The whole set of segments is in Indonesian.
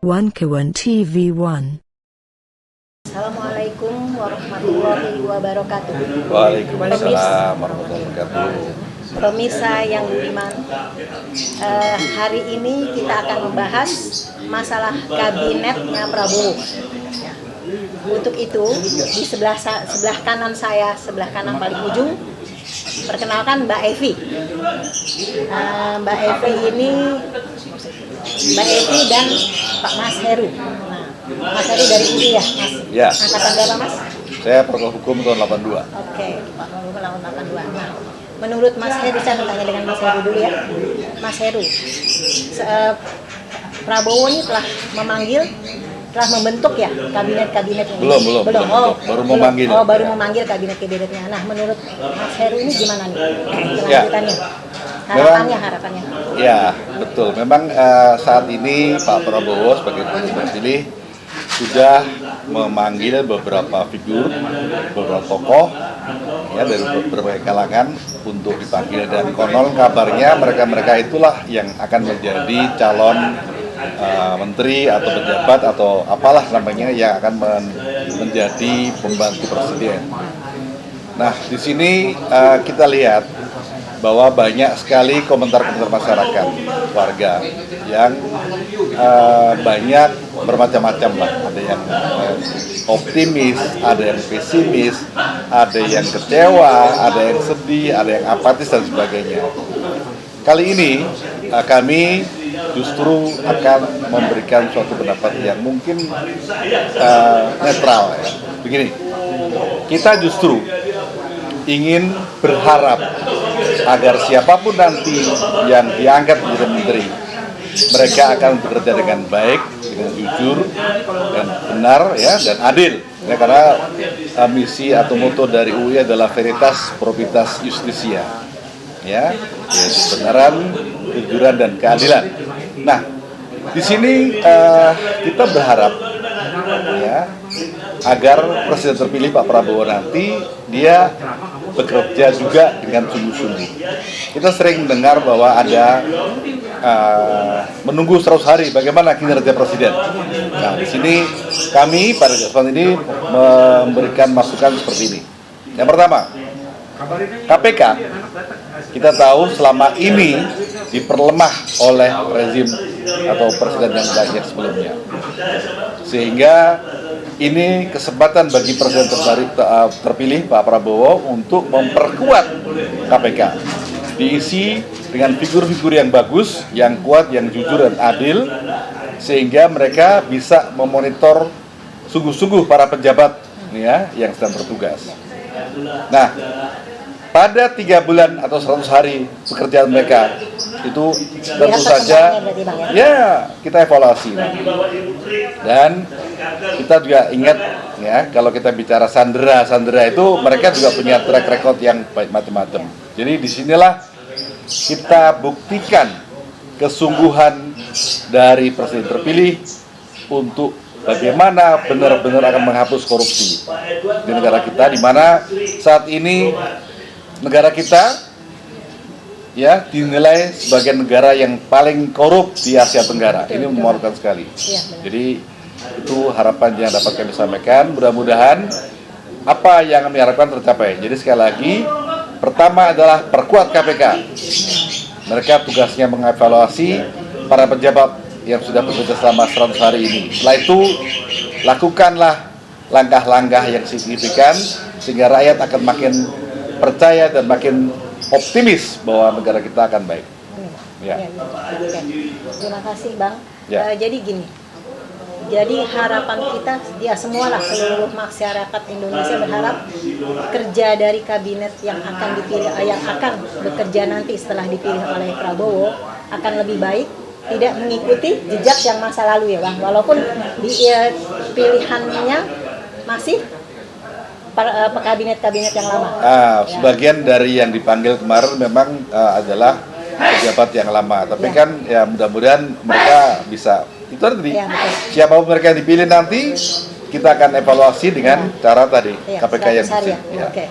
Wankawan TV1. Assalamualaikum warahmatullahi wabarakatuh. Waalaikumsalam warahmatullahi wabarakatuh. Pemirsa yang budiman, hari ini kita akan membahas masalah kabinetnya Prabowo. Untuk itu, di sebelah kanan saya, sebelah kanan paling ujung, perkenalkan Mbak Evi. Mbak Evi ini, Mbak Evi dan Pak Mas Heru. Nah, Mas Heru dari UI ya, Mas? Ya. Angkatan berapa, Mas? Saya Fakultas Hukum tahun 82. Oke, Pak Hukum tahun 82. Nah, menurut Mas Heru, saya bertanya dengan Mas Heru dulu ya. Mas Heru, Prabowo ini telah membentuk ya kabinet-kabinet ini? Belum. Baru memanggil. Baru memanggil kabinet-kabinetnya. Nah, menurut Mas Heru ini gimana nih kelanjutannya? Harapannya. Ya, betul. Memang saat ini Pak Prabowo sebagai presiden terpilih sudah memanggil beberapa figur, beberapa tokoh ya dari berbagai kalangan untuk dipanggil, dan konon kabarnya mereka itulah yang akan menjadi calon menteri atau pejabat atau apalah namanya yang akan menjadi pembantu presiden. Nah, di sini kita lihat bahwa banyak sekali komentar-komentar masyarakat, warga yang banyak bermacam-macam lah. Ada yang optimis, ada yang pesimis, ada yang kecewa, ada yang sedih, ada yang apatis dan sebagainya. Kali ini kami justru akan memberikan suatu pendapat yang mungkin netral ya. Begini, kita justru ingin berharap agar siapapun nanti yang diangkat menjadi menteri, mereka akan bekerja dengan baik, dengan jujur, dan benar ya, dan adil. Ya, karena misi atau moto dari UI adalah Veritas Probitas Justisia, ya, yaitu kebenaran, kejujuran, dan keadilan. Nah, di sini kita berharap ya agar presiden terpilih Pak Prabowo nanti dia bekerja juga dengan sungguh-sungguh. Kita sering mendengar bahwa ada menunggu 100 hari bagaimana kinerja presiden. Nah, di sini kami pada kesempatan ini memberikan masukan seperti ini. Yang pertama, KPK kita tahu selama ini diperlemah oleh rezim atau presiden yang banyak sebelumnya, sehingga ini kesempatan bagi presiden terpilih Pak Prabowo untuk memperkuat KPK, diisi dengan figur-figur yang bagus, yang kuat, yang jujur dan adil, sehingga mereka bisa memonitor sungguh-sungguh para pejabat ya, yang sedang bertugas. Nah, pada 3 bulan atau 100 hari pekerjaan mereka itu tentu saja ya kita evaluasi, dan kita juga ingat ya, kalau kita bicara sandera itu mereka juga punya track record yang baik macam-macam. Jadi disinilah kita buktikan kesungguhan dari presiden terpilih untuk bagaimana benar-benar akan menghapus korupsi di negara kita, di mana saat ini negara kita ya dinilai sebagai negara yang paling korup di Asia Tenggara. Ini memalukan sekali. Jadi itu harapan yang dapat kami sampaikan. Mudah-mudahan apa yang kami harapkan tercapai. Jadi sekali lagi, pertama adalah perkuat KPK. Mereka tugasnya mengevaluasi para pejabat yang sudah bekerja selama 100 hari ini. Setelah itu, lakukanlah langkah-langkah yang signifikan sehingga rakyat akan makin percaya dan makin optimis bahwa negara kita akan baik. Ya. Terima kasih, Bang. Ya. Jadi gini, jadi harapan kita ya semualah, seluruh masyarakat Indonesia berharap kerja dari kabinet yang akan dipilih, yang akan bekerja nanti setelah dipilih oleh Prabowo akan lebih baik, tidak mengikuti jejak yang masa lalu ya, Bang. Walaupun pilihannya masih kabinet-kabinet yang lama. Sebagian dari yang dipanggil kemarin memang adalah pejabat yang lama, tapi kan ya mudah-mudahan mereka bisa itu tadi. Siapapun mereka yang dipilih nanti kita akan evaluasi dengan cara tadi KPK yang bersih. Oke.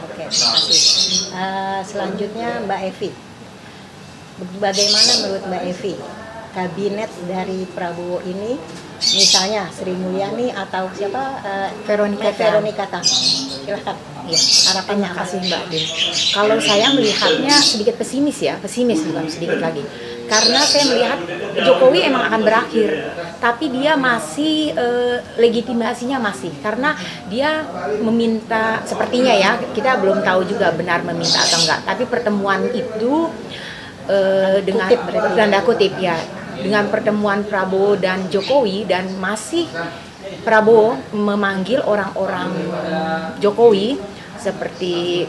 Selanjutnya Mbak Evi. Bagaimana menurut Mbak Evi kabinet dari Prabowo ini, misalnya Sri Mulyani atau siapa, Veronica Tan. Silahkan. Ya, Harapannya terima apa? kasih Mbak Din. Kalau saya melihatnya sedikit pesimis bukan sedikit lagi. Karena saya melihat Jokowi emang akan berakhir, tapi dia masih legitimasinya masih, karena dia meminta, sepertinya ya, kita belum tahu juga benar meminta atau enggak. Tapi pertemuan itu dengan tanda kutip ya, dengan pertemuan Prabowo dan Jokowi, dan masih Prabowo memanggil orang-orang Jokowi seperti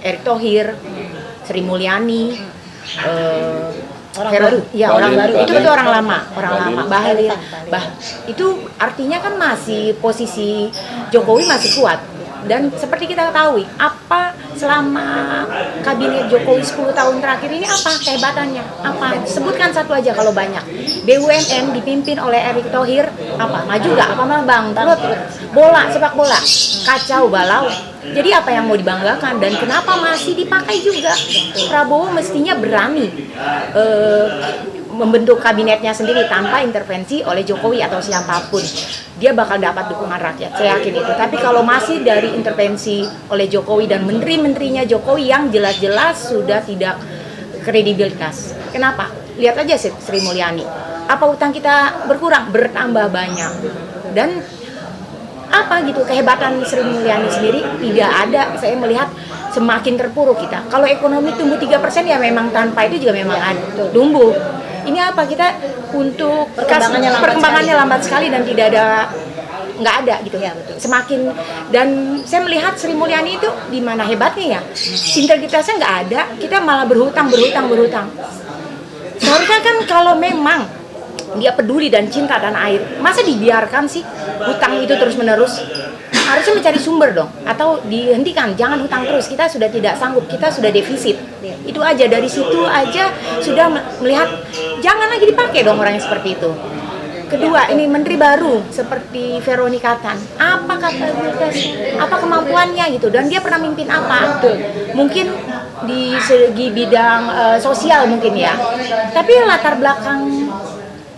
Erick Thohir, Sri Mulyani, Orang baru. Ya, orang baru. Itu Bahlil. orang lama, Bahlil. Bahlil. Itu artinya kan masih posisi Jokowi masih kuat. Dan seperti kita ketahui, apa selama kabinet Jokowi 10 tahun terakhir ini, apa kehebatannya? Apa? Sebutkan satu aja kalau banyak. BUMN dipimpin oleh Erick Thohir, apa? Maju gak? Apa malah bangkrut? Bola, sepak bola, kacau balau. Jadi apa yang mau dibanggakan, dan kenapa masih dipakai juga? Prabowo mestinya berani membentuk kabinetnya sendiri tanpa intervensi oleh Jokowi atau siapapun. Dia bakal dapat dukungan rakyat, saya yakin itu. Tapi kalau masih dari intervensi oleh Jokowi dan menteri-menterinya Jokowi yang jelas-jelas sudah tidak kredibilitas. Kenapa? Lihat aja Sri Mulyani. Apa utang kita berkurang? Bertambah banyak. Dan apa gitu kehebatan Sri Mulyani sendiri tidak ada. Saya melihat semakin terpuruk kita. Kalau ekonomi tumbuh 3% ya memang tanpa itu juga memang ada tumbuh. Ini apa, kita untuk perkembangannya lambat sekali dan tidak ada, nggak ada gitu ya, betul. Semakin, dan saya melihat Sri Mulyani itu di mana hebatnya ya, integritasnya nggak ada, kita malah berhutang. Seharusnya kan kalau memang dia peduli dan cinta tanah air, masa dibiarkan sih hutang itu terus menerus? Harusnya mencari sumber dong, atau dihentikan, jangan hutang terus, kita sudah tidak sanggup, kita sudah defisit. Itu aja, dari situ aja sudah melihat, jangan lagi dipakai dong orang yang seperti itu. Kedua, ini menteri baru seperti Veronica Tan, apa kapabilitasnya, apa kemampuannya gitu, dan dia pernah mimpin apa? Mungkin di segi bidang sosial mungkin ya, tapi latar belakang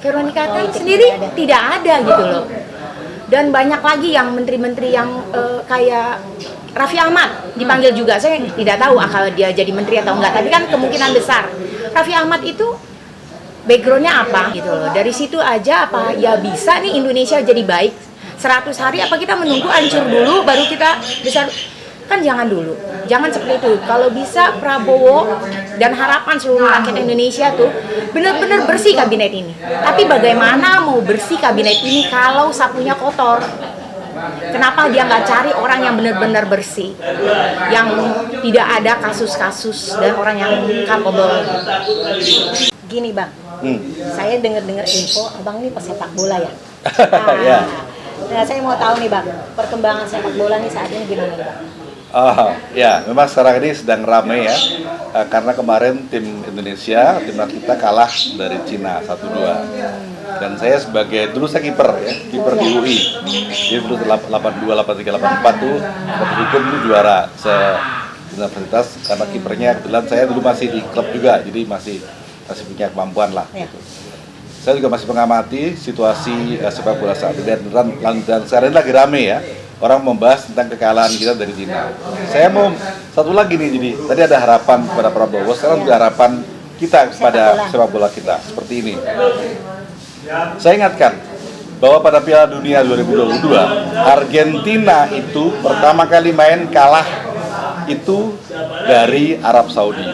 Veronica Tan sendiri tidak ada gitu loh. Dan banyak lagi yang menteri-menteri yang kayak Raffi Ahmad dipanggil juga, saya tidak tahu akal dia jadi menteri atau enggak, tapi kan kemungkinan besar. Raffi Ahmad itu backgroundnya apa gitu loh. Dari situ aja apa ya bisa nih Indonesia jadi baik 100 hari, apa kita menunggu hancur dulu baru kita besar? Kan jangan dulu, jangan seperti itu. Kalau bisa Prabowo dan harapan seluruh rakyat Indonesia tuh benar-benar bersih kabinet ini. Tapi bagaimana mau bersih kabinet ini kalau sapunya kotor? Kenapa dia nggak cari orang yang benar-benar bersih, yang tidak ada kasus-kasus dan orang yang capable? Gini Bang, saya dengar info Abang ini pesepak bola ya. Ya. Nah, saya mau tahu nih Bang, perkembangan sepak bola nih saat ini gimana nih Bang? Oh, ya, memang sekarang ini sedang ramai ya, karena kemarin tim Indonesia, timnas kita kalah dari Cina 1-2. Dan saya sebagai, dulu saya kiper ya, kiper di UI. Jadi dulu 82, 83, 84 tuh, waktu hukum itu juara se-universitas, karena kipernya kebetulan saya dulu masih di klub juga, jadi masih punya kemampuan lah. Gitu. Saya juga masih mengamati situasi sepak bola saat ini, dan sekarang ini lagi rame ya. Orang membahas tentang kekalahan kita dari Cina. Saya mau satu lagi nih, jadi tadi ada harapan kepada Prabowo, sekarang juga harapan kita kepada sepak bola kita seperti ini. Saya ingatkan bahwa pada Piala Dunia 2022 Argentina itu pertama kali main kalah itu dari Arab Saudi.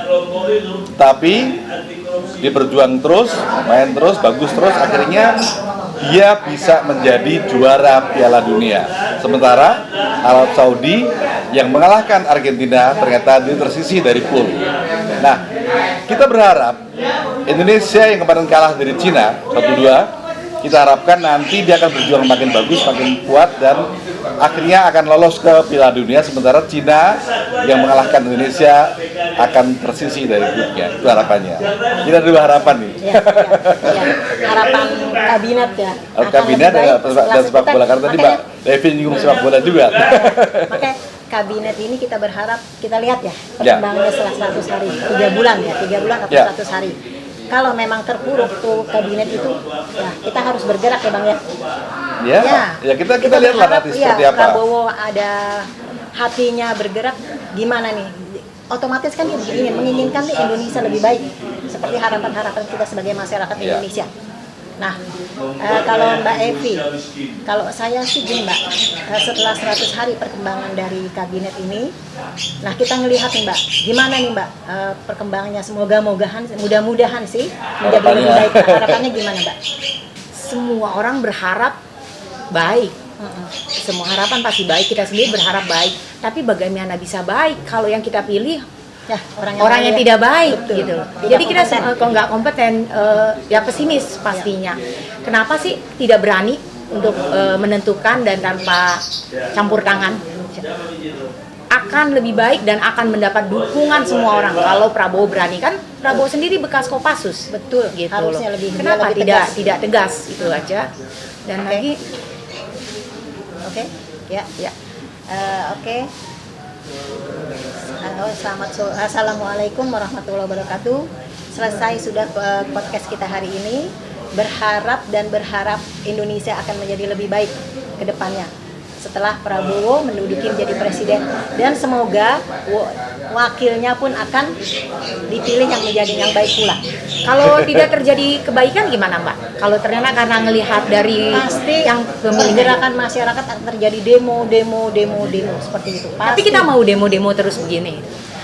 Tapi dia berjuang terus, main terus, bagus terus, akhirnya dia bisa menjadi juara Piala Dunia. Sementara Arab Saudi yang mengalahkan Argentina ternyata dia tersisih dari pool. Nah, kita berharap Indonesia yang kemarin kalah dari Cina 1-2, kita harapkan nanti dia akan berjuang makin bagus, makin kuat, dan akhirnya akan lolos ke Piala Dunia. Sementara Cina yang mengalahkan Indonesia akan tersisih dari grupnya. Itu harapannya. Kita ada dua harapan nih. Ya. Harapan kabinet ya. Kabinet dan sepak bola, karena tadi Mbak Devi nyinggung sepak bola juga. Makanya kabinet ini kita berharap, kita lihat ya perkembangannya setelah 100 hari, 3 bulan ya, 3 bulan atau 100 hari. kalau memang terpuruk tuh kabinet itu, ya kita harus bergerak ya Bang ya. Ya kita lihatlah berharap, nanti seperti apa. Prabowo ada hatinya bergerak, gimana nih? Otomatis kan dia ingin menginginkan nih Indonesia lebih baik, seperti harapan-harapan kita sebagai masyarakat Indonesia. Nah, kalau Mbak Evi, kalau saya sih gini Mbak, setelah 100 hari perkembangan dari kabinet ini, nah kita ngelihat nih Mbak, gimana nih Mbak perkembangannya, mudah-mudahan sih menjadi lebih baik. Harapannya gimana Mbak? Semua orang berharap baik. Semua harapan pasti baik, kita sendiri berharap baik. Tapi bagaimana bisa baik kalau yang kita pilih Ya, orang yang tidak baik. Betul. Gitu. Tidak Jadi kita kompeten. kalau nggak kompeten, ya pesimis pastinya. Kenapa sih tidak berani untuk menentukan dan tanpa campur tangan? Akan lebih baik dan akan mendapat dukungan semua orang kalau Prabowo berani. Kan Prabowo sendiri bekas Kopassus. Betul, Gitu harusnya loh. lebih Kenapa lebih tidak tegas itu aja. Dan lagi Oke, ya. Oke. Assalamualaikum warahmatullahi wabarakatuh. Selesai sudah podcast kita hari ini. Berharap Indonesia akan menjadi lebih baik ke depannya setelah Prabowo menduduki menjadi presiden, dan semoga wakilnya pun akan dipilih yang menjadi yang baik pula. kalau tidak terjadi kebaikan gimana Mbak? Kalau ternyata karena ngelihat dari Pasti yang pergerakan masyarakat akan terjadi demo seperti itu. Tapi Pasti. kita mau demo-demo terus begini.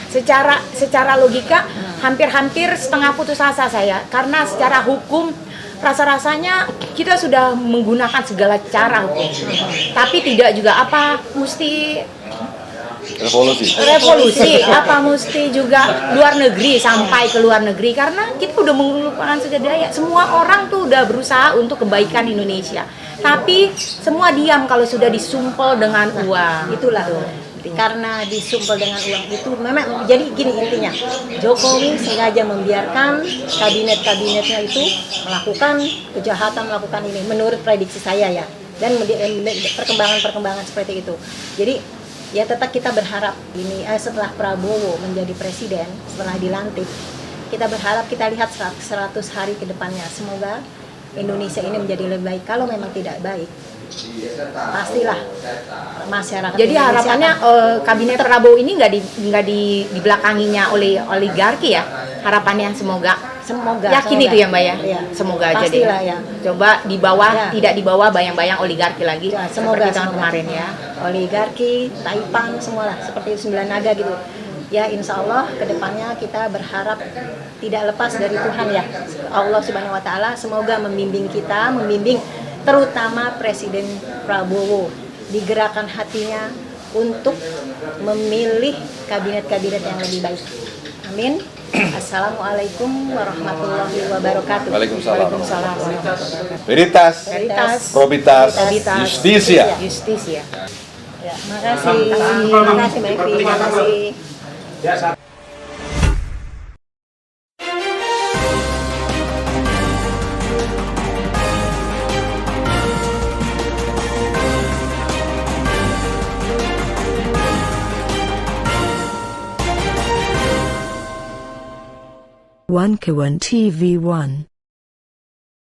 Secara logika hampir setengah putus asa saya, karena secara hukum rasa-rasanya kita sudah menggunakan segala cara hukum. Tapi tidak juga mesti revolusi, mesti juga luar negeri, sampai ke luar negeri, karena kita udah melupakan segala daya. Semua orang tuh udah berusaha untuk kebaikan Indonesia. Tapi semua diam kalau sudah disumpel dengan uang. Itulah karena disumpel dengan uang itu memang jadi gini intinya, Jokowi sengaja membiarkan kabinet-kabinetnya itu melakukan kejahatan, melakukan ini menurut prediksi saya ya, dan perkembangan seperti itu. Jadi ya tetap kita berharap ini setelah Prabowo menjadi presiden, setelah dilantik, kita berharap, kita lihat 100 hari ke depannya, semoga Indonesia ini menjadi lebih baik. Kalau memang tidak baik, pastilah masyarakat Jadi Indonesia harapannya kabinet Prabowo ini nggak dibelakanginya oleh oligarki ya, harapannya semoga yakin itu ya Mbak ya, Iya. semoga aja deh. Pastilah ya. Coba di bawah, Ya. tidak di bawah bayang-bayang oligarki lagi, Ya, seperti tahun kemarin ya. Oligarki, Taipan, semualah seperti 9 naga gitu. Ya insya Allah kedepannya kita berharap tidak lepas dari Tuhan ya, Allah Subhanahu Wa Taala semoga membimbing kita, membimbing terutama Presiden Prabowo, digerakkan hatinya untuk memilih kabinet-kabinet yang lebih baik. Amin. Assalamualaikum warahmatullahi wabarakatuh. Waalaikumsalam. Veritas, probitas, justisia. Ya, makasih. Makasih Mbak Evi, makasih. One Kawan TV 1